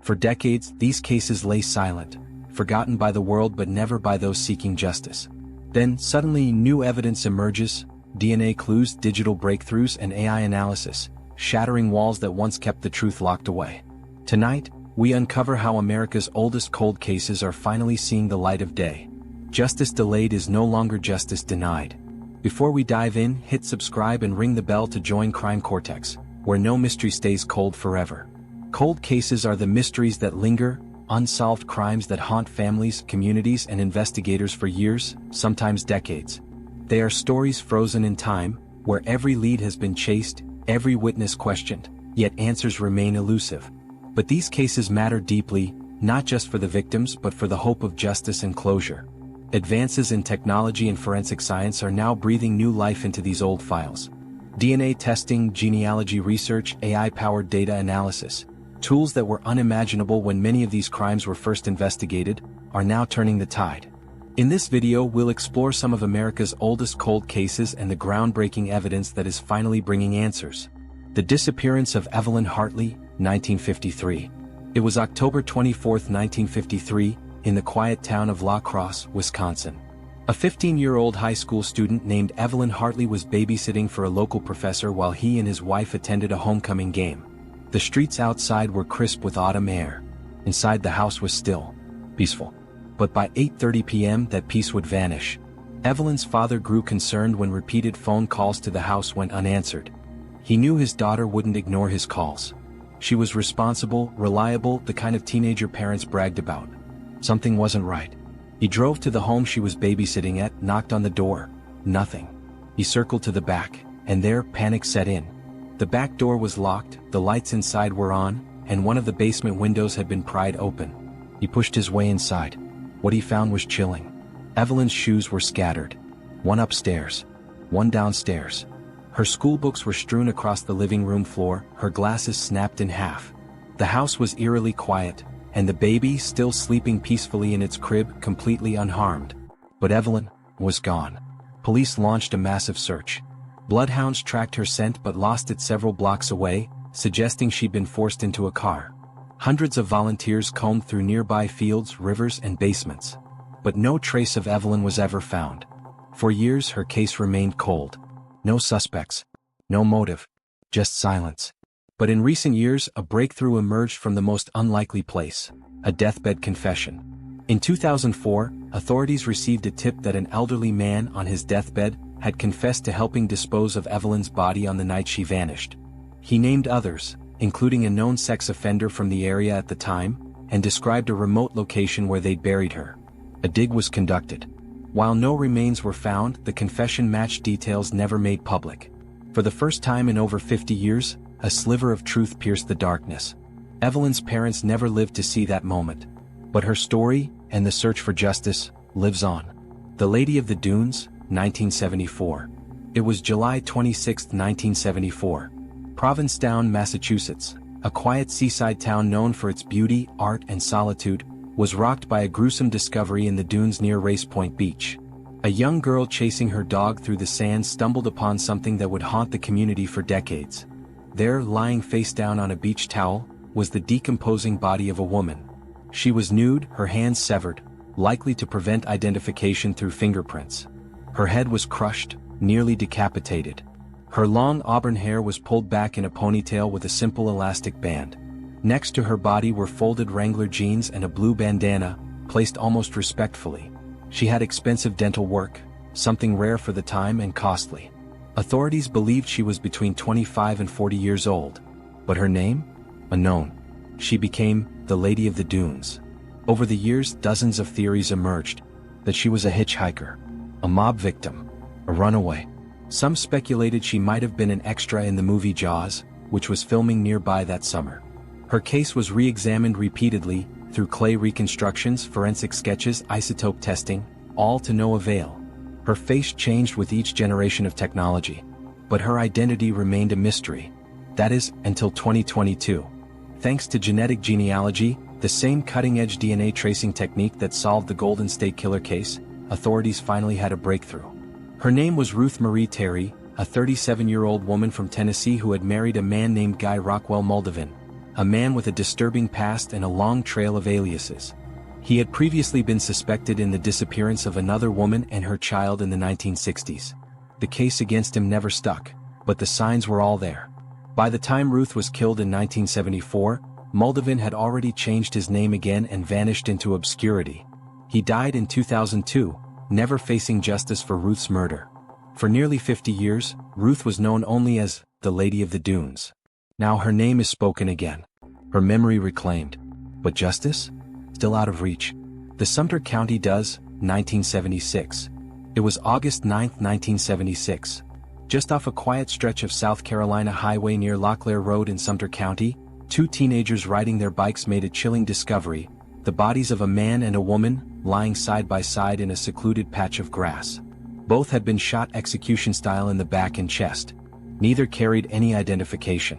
For decades, these cases lay silent, forgotten by the world but never by those seeking justice. Then, suddenly, new evidence emerges: DNA clues, digital breakthroughs, and AI analysis, shattering walls that once kept the truth locked away. Tonight, we uncover how America's oldest cold cases are finally seeing the light of day. Justice delayed is no longer justice denied. Before we dive in, hit subscribe and ring the bell to join Crime Cortex, where no mystery stays cold forever. Cold cases are the mysteries that linger, unsolved crimes that haunt families, communities, and investigators for years, sometimes decades. They are stories frozen in time, where every lead has been chased, every witness questioned, yet answers remain elusive. But these cases matter deeply, not just for the victims but for the hope of justice and closure. Advances in technology and forensic science are now breathing new life into these old files. DNA testing, genealogy research, AI-powered data analysis, tools that were unimaginable when many of these crimes were first investigated, are now turning the tide. In this video, we'll explore some of America's oldest cold cases and the groundbreaking evidence that is finally bringing answers. The disappearance of Evelyn Hartley, 1953. It was October 24, 1953, in the quiet town of La Crosse, Wisconsin. A 15-year-old high school student named Evelyn Hartley was babysitting for a local professor while he and his wife attended a homecoming game. The streets outside were crisp with autumn air. Inside, the house was still, peaceful. But by 8:30 p.m. that peace would vanish. Evelyn's father grew concerned when repeated phone calls to the house went unanswered. He knew his daughter wouldn't ignore his calls. She was responsible, reliable, the kind of teenager parents bragged about. Something wasn't right. He drove to the home she was babysitting at, knocked on the door. Nothing. He circled to the back, and there, panic set in. The back door was locked, the lights inside were on, and one of the basement windows had been pried open. He pushed his way inside. What he found was chilling. Evelyn's shoes were scattered. One upstairs, one downstairs. Her schoolbooks were strewn across the living room floor, her glasses snapped in half. The house was eerily quiet, and the baby still sleeping peacefully in its crib, completely unharmed. But Evelyn was gone. Police launched a massive search. Bloodhounds tracked her scent but lost it several blocks away, suggesting she'd been forced into a car. Hundreds of volunteers combed through nearby fields, rivers, and basements. But no trace of Evelyn was ever found. For years, her case remained cold. No suspects, no motive, just silence. But in recent years, a breakthrough emerged from the most unlikely place: a deathbed confession. In 2004, authorities received a tip that an elderly man on his deathbed had confessed to helping dispose of Evelyn's body on the night she vanished. He named others, including a known sex offender from the area at the time, and described a remote location where they'd buried her. A dig was conducted. While no remains were found, the confession matched details never made public. For the first time in over 50 years, a sliver of truth pierced the darkness. Evelyn's parents never lived to see that moment. But her story, and the search for justice, lives on. The Lady of the Dunes, 1974. It was July 26, 1974. Provincetown, Massachusetts, a quiet seaside town known for its beauty, art, and solitude, was rocked by a gruesome discovery in the dunes near Race Point Beach. A young girl chasing her dog through the sand stumbled upon something that would haunt the community for decades. There, lying face down on a beach towel, was the decomposing body of a woman. She was nude, her hands severed, likely to prevent identification through fingerprints. Her head was crushed, nearly decapitated. Her long auburn hair was pulled back in a ponytail with a simple elastic band. Next to her body were folded Wrangler jeans and a blue bandana, placed almost respectfully. She had expensive dental work, something rare for the time and costly. Authorities believed she was between 25 and 40 years old. But her name? Unknown. She became the Lady of the Dunes. Over the years, dozens of theories emerged: that she was a hitchhiker, a mob victim, a runaway. Some speculated she might have been an extra in the movie Jaws, which was filming nearby that summer. Her case was re-examined repeatedly, through clay reconstructions, forensic sketches, isotope testing, all to no avail. Her face changed with each generation of technology. But her identity remained a mystery. That is, until 2022. Thanks to genetic genealogy, the same cutting-edge DNA tracing technique that solved the Golden State Killer case, authorities finally had a breakthrough. Her name was Ruth Marie Terry, a 37-year-old woman from Tennessee who had married a man named Guy Rockwell Moldovan. a man with a disturbing past and a long trail of aliases. He had previously been suspected in the disappearance of another woman and her child in the 1960s. The case against him never stuck, but the signs were all there. By the time Ruth was killed in 1974, Moldovan had already changed his name again and vanished into obscurity. He died in 2002, never facing justice for Ruth's murder. For nearly 50 years, Ruth was known only as the Lady of the Dunes. Now her name is spoken again. Her memory reclaimed. But justice? Still out of reach. The Sumter County does, 1976. It was August 9, 1976. Just off a quiet stretch of South Carolina highway near Locklear Road in Sumter County, two teenagers riding their bikes made a chilling discovery: the bodies of a man and a woman, lying side by side in a secluded patch of grass. Both had been shot execution-style in the back and chest. Neither carried any identification.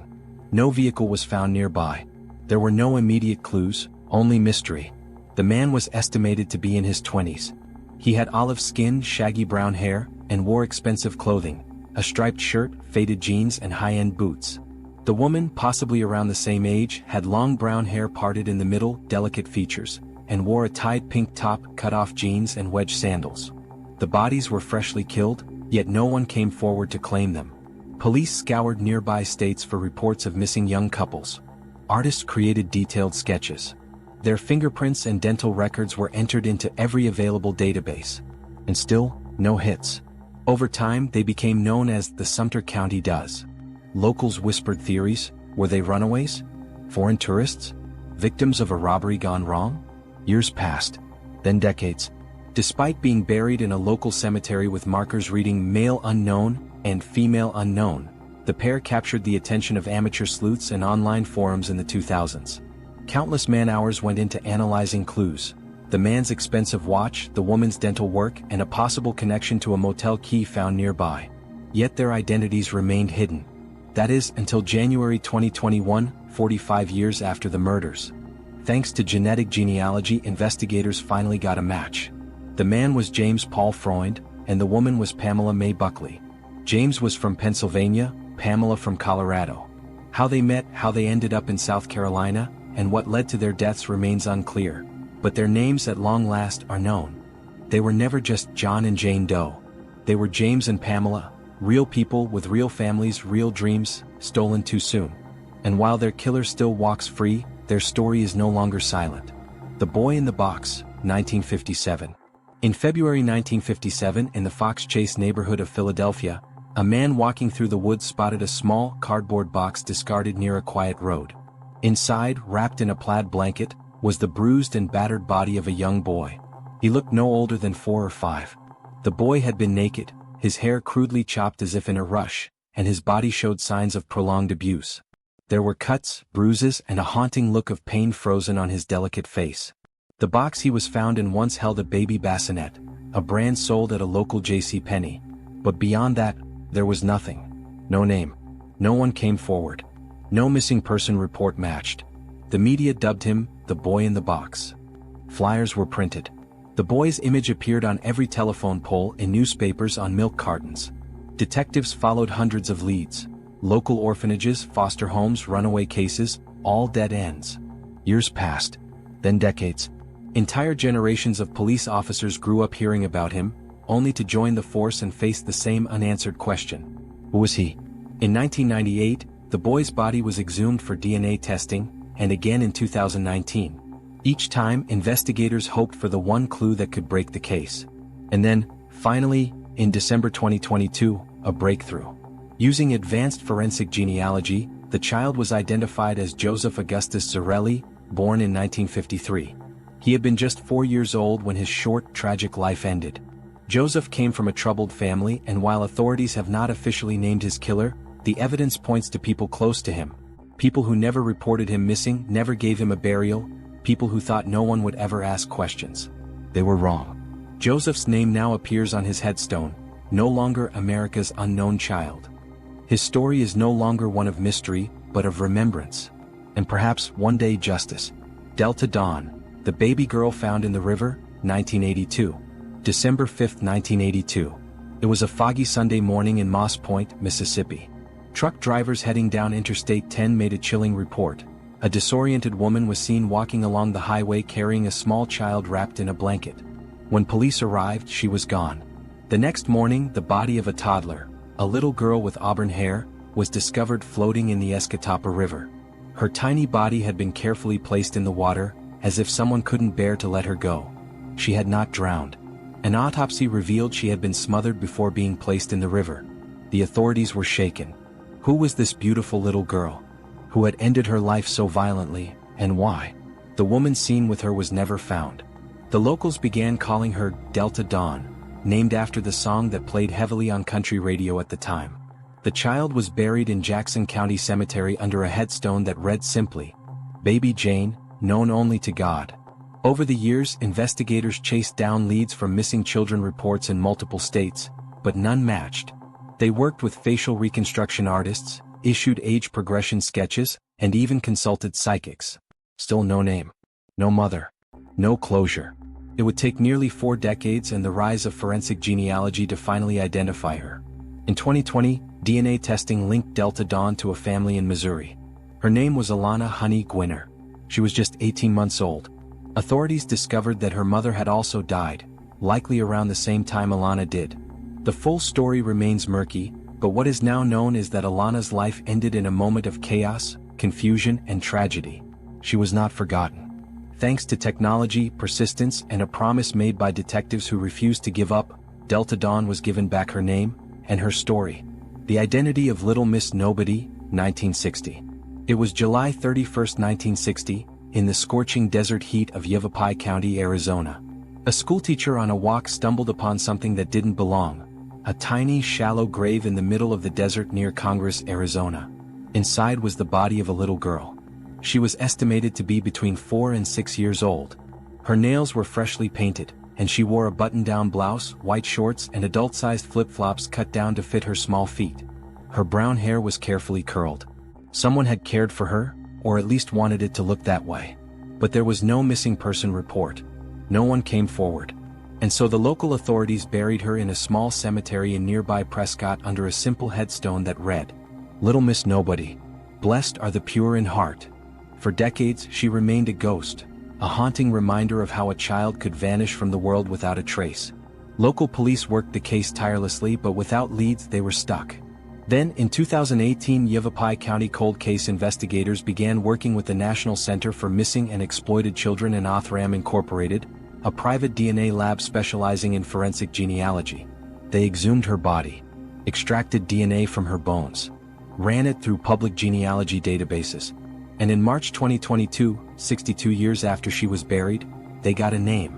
No vehicle was found nearby. There were no immediate clues, only mystery. The man was estimated to be in his 20s. He had olive skin, shaggy brown hair, and wore expensive clothing: a striped shirt, faded jeans, and high-end boots. The woman, possibly around the same age, had long brown hair parted in the middle, delicate features, and wore a tied pink top, cut-off jeans, and wedge sandals. The bodies were freshly killed, yet no one came forward to claim them. Police scoured nearby states for reports of missing young couples. Artists created detailed sketches. Their fingerprints and dental records were entered into every available database. And still, no hits. Over time, they became known as the Sumter County Does. Locals whispered theories: were they runaways? Foreign tourists? Victims of a robbery gone wrong? Years passed. Then decades. Despite being buried in a local cemetery with markers reading male unknown and female unknown, the pair captured the attention of amateur sleuths and online forums in the 2000s. Countless man-hours went into analyzing clues: the man's expensive watch, the woman's dental work, and a possible connection to a motel key found nearby. Yet their identities remained hidden. That is, until January 2021, 45 years after the murders. Thanks to genetic genealogy, investigators finally got a match. The man was James Paul Freund, and the woman was Pamela Mae Buckley. James was from Pennsylvania, Pamela from Colorado. How they met, how they ended up in South Carolina, and what led to their deaths remains unclear, but their names at long last are known. They were never just John and Jane Doe. They were James and Pamela, real people with real families, real dreams, stolen too soon. And while their killer still walks free, their story is no longer silent. The Boy in the Box, 1957. In February 1957, in the Fox Chase neighborhood of Philadelphia, a man walking through the woods spotted a small, cardboard box discarded near a quiet road. Inside, wrapped in a plaid blanket, was the bruised and battered body of a young boy. He looked no older than 4 or 5. The boy had been naked, his hair crudely chopped as if in a rush, and his body showed signs of prolonged abuse. There were cuts, bruises, and a haunting look of pain frozen on his delicate face. The box he was found in once held a baby bassinet, a brand sold at a local JCPenney. But beyond that, there was nothing. No name. No one came forward. No missing person report matched. The media dubbed him the Boy in the Box. Flyers were printed. The boy's image appeared on every telephone pole, in newspapers, on milk cartons. Detectives followed hundreds of leads. Local orphanages, foster homes, runaway cases, all dead ends. Years passed. Then decades. Entire generations of police officers grew up hearing about him, only to join the force and face the same unanswered question. Who was he? In 1998, the boy's body was exhumed for DNA testing, and again in 2019. Each time, investigators hoped for the one clue that could break the case. And then, finally, in December 2022, a breakthrough. Using advanced forensic genealogy, the child was identified as Joseph Augustus Zarelli, born in 1953. He had been just 4 years old when his short, tragic life ended. Joseph came from a troubled family, and while authorities have not officially named his killer, the evidence points to people close to him. People who never reported him missing, never gave him a burial, people who thought no one would ever ask questions. They were wrong. Joseph's name now appears on his headstone, no longer America's unknown child. His story is no longer one of mystery, but of remembrance. And perhaps one day justice. Delta Dawn, the baby girl found in the river, 1982. December 5, 1982. It was a foggy Sunday morning in Moss Point, Mississippi. Truck drivers heading down Interstate 10 made a chilling report. A disoriented woman was seen walking along the highway carrying a small child wrapped in a blanket. When police arrived, she was gone. The next morning, the body of a toddler, a little girl with auburn hair, was discovered floating in the Escatapa River. Her tiny body had been carefully placed in the water, as if someone couldn't bear to let her go. She had not drowned. An autopsy revealed she had been smothered before being placed in the river. The authorities were shaken. Who was this beautiful little girl? Who had ended her life so violently, and why? The woman seen with her was never found. The locals began calling her Delta Dawn, named after the song that played heavily on country radio at the time. The child was buried in Jackson County Cemetery under a headstone that read simply, "Baby Jane, known only to God." Over the years, investigators chased down leads from missing children reports in multiple states, but none matched. They worked with facial reconstruction artists, issued age progression sketches, and even consulted psychics. Still no name. No mother. No closure. It would take nearly 4 decades and the rise of forensic genealogy to finally identify her. In 2020, DNA testing linked Delta Dawn to a family in Missouri. Her name was Alana Honey Gwinner. She was just 18 months old. Authorities discovered that her mother had also died, likely around the same time Alana did. The full story remains murky, but what is now known is that Alana's life ended in a moment of chaos, confusion, and tragedy. She was not forgotten. Thanks to technology, persistence, and a promise made by detectives who refused to give up, Delta Dawn was given back her name and her story. The identity of Little Miss Nobody, 1960. It was July 31, 1960, in the scorching desert heat of Yavapai County, Arizona. A schoolteacher on a walk stumbled upon something that didn't belong. A tiny, shallow grave in the middle of the desert near Congress, Arizona. Inside was the body of a little girl. She was estimated to be between 4 and 6 years old. Her nails were freshly painted, and she wore a button-down blouse, white shorts, and adult-sized flip-flops cut down to fit her small feet. Her brown hair was carefully curled. Someone had cared for her, or at least wanted it to look that way. But there was no missing person report. No one came forward. And so the local authorities buried her in a small cemetery in nearby Prescott under a simple headstone that read, "Little Miss Nobody. Blessed are the pure in heart." For decades, she remained a ghost, a haunting reminder of how a child could vanish from the world without a trace. Local police worked the case tirelessly, but without leads they were stuck. Then, in 2018, Yavapai County cold case investigators began working with the National Center for Missing and Exploited Children and Othram Incorporated, a private DNA lab specializing in forensic genealogy. They exhumed her body, extracted DNA from her bones, ran it through public genealogy databases, and in March 2022, 62 years after she was buried, they got a name.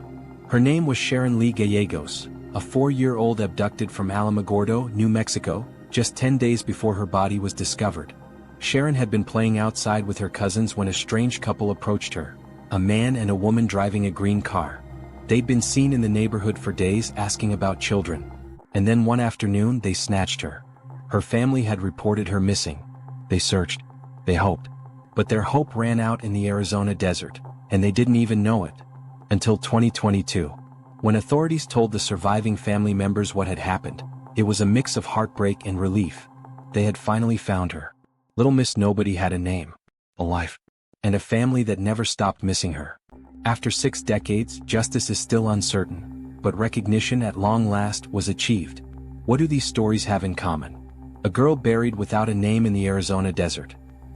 Her name was Sharon Lee Gallegos, a 4-year-old abducted from Alamogordo, New Mexico, just 10 days before her body was discovered. Sharon had been playing outside with her cousins when a strange couple approached her, a man and a woman driving a green car. They'd been seen in the neighborhood for days asking about children. And then one afternoon they snatched her. Her family had reported her missing. They searched. They hoped. But their hope ran out in the Arizona desert, and they didn't even know it. Until 2022. When authorities told the surviving family members what had happened, it was a mix of heartbreak and relief. They had finally found her. Little Miss Nobody had a name, a life, and a family that never stopped missing her. After 6 decades, justice is still uncertain, but recognition at long last was achieved. What do these stories have in common? A girl buried without a name in the Arizona desert.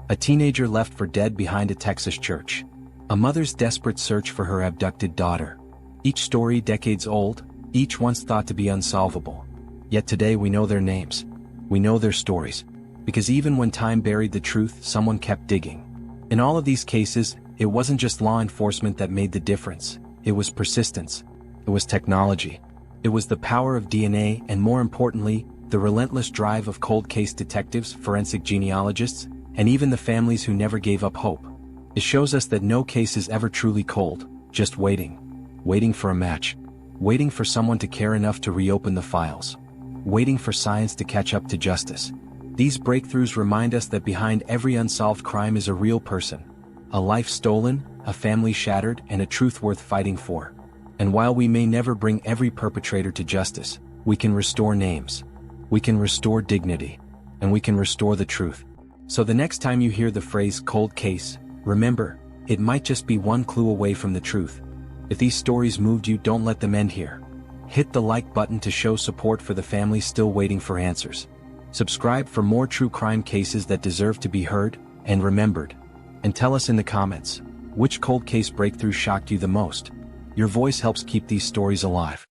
A teenager left for dead behind a Texas church. A mother's desperate search for her abducted daughter. Each story decades old, each once thought to be unsolvable. Yet today we know their names. We know their stories. Because even when time buried the truth, someone kept digging. In all of these cases, it wasn't just law enforcement that made the difference. It was persistence. It was technology. It was the power of DNA, and more importantly, the relentless drive of cold case detectives, forensic genealogists, and even the families who never gave up hope. It shows us that no case is ever truly cold, just waiting. Waiting for a match. Waiting for someone to care enough to reopen the files. Waiting for science to catch up to justice. These breakthroughs remind us that behind every unsolved crime is a real person. A life stolen, a family shattered, and a truth worth fighting for. And while we may never bring every perpetrator to justice, we can restore names. We can restore dignity. And we can restore the truth. So the next time you hear the phrase cold case, Remember, it might just be one clue away from the truth. If these stories moved you, don't let them end here. Hit the like button to show support for the families still waiting for answers. Subscribe for more true crime cases that deserve to be heard and remembered. And tell us in the comments, which cold case breakthrough shocked you the most? Your voice helps keep these stories alive.